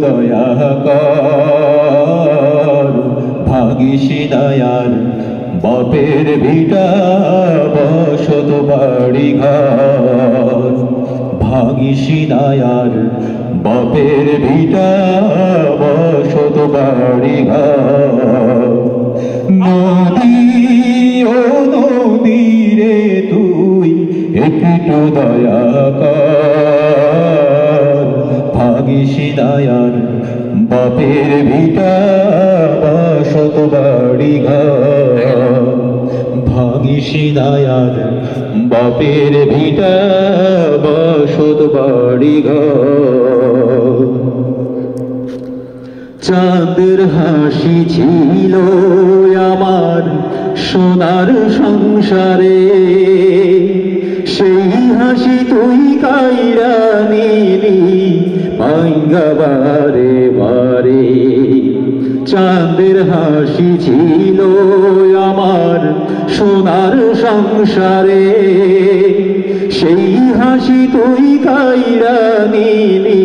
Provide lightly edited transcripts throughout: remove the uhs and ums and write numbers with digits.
দয়া কর, ভাগিস দয়ার বাপের ভিটা বসত বাড়ি ঘর, ভাগিস দয়ার বাপের ভিটা বসত বাড়ি ঘর। নদী ও নদী রে তুই একটু দয়া কর, ভাগিস দয়ার বাপের ভিটা বসত বাড়ি ঘর, ভাগিস দয়ার বাপের ভিটা বসত বাড়ি ঘর। চাঁদের হাসি ছিল আমার সোনার সংসারে, সেই হাসি তুই কাইরা নিলি ভাঙ্গা বারে বারে। চাঁদের হাসি ছিল আমার সোনার সংসারে, সেই হাসি তুই কাইরা নিলি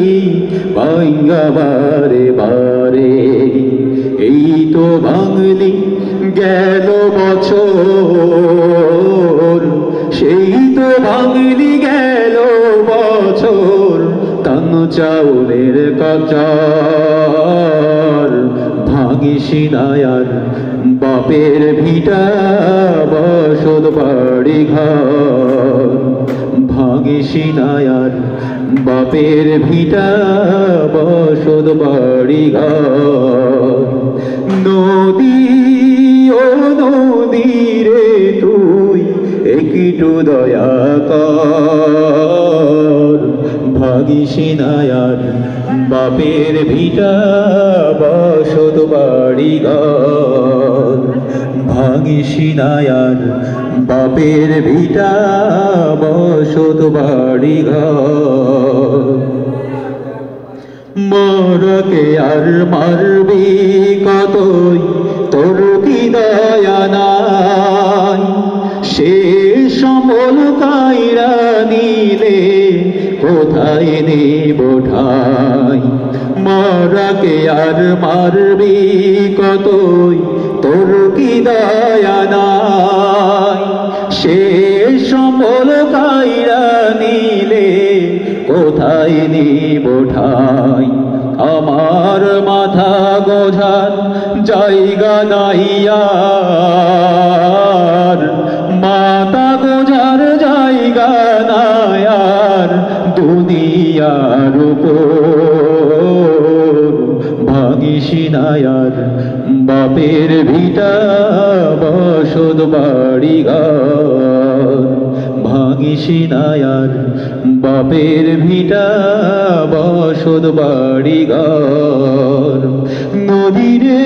ভাঙ্গা বারে বারে। এই তো ভাঙলি গেল বছর, সেই তো ভাঙলি গেল বছর, তান চাউলের কাচার, ভাগিস দয়ার বাপের ভিটা বসত বাড়ি ঘর, ভাগিস দয়ার বাপের ভিটা বসত বাড়ি ঘর। নদী ও নদী রে তুই একটু দয়া কর, ভাগিস দয়ার বাপের ভিটা বসত বাড়ি ঘর, ভাগিস দয়ার বাপের ভিটা বসত বাড়ি ঘর। মরকে আর মারবি কতই, তোর কি দয়া নাই, সে সম্বল কাইরা নিলে কোথায় নেব ঠাই। মরকে আর মারবি কতই, তোর কি দয়া নাই, সে সম্বল কাইরা নিলে কোথায় নিব ঠাই। আমার মাথা গোঝার জায়গা নাই আর, মাথা গোঝার জায়গা নাই আর দুনিয়ার উপর। ভাগিস দয়ার বাপের ভিটা বসত বাড়ি ঘর, ভাগিস দয়ার বাপের ভিটা বসত বাড়ি ঘর। নদী রে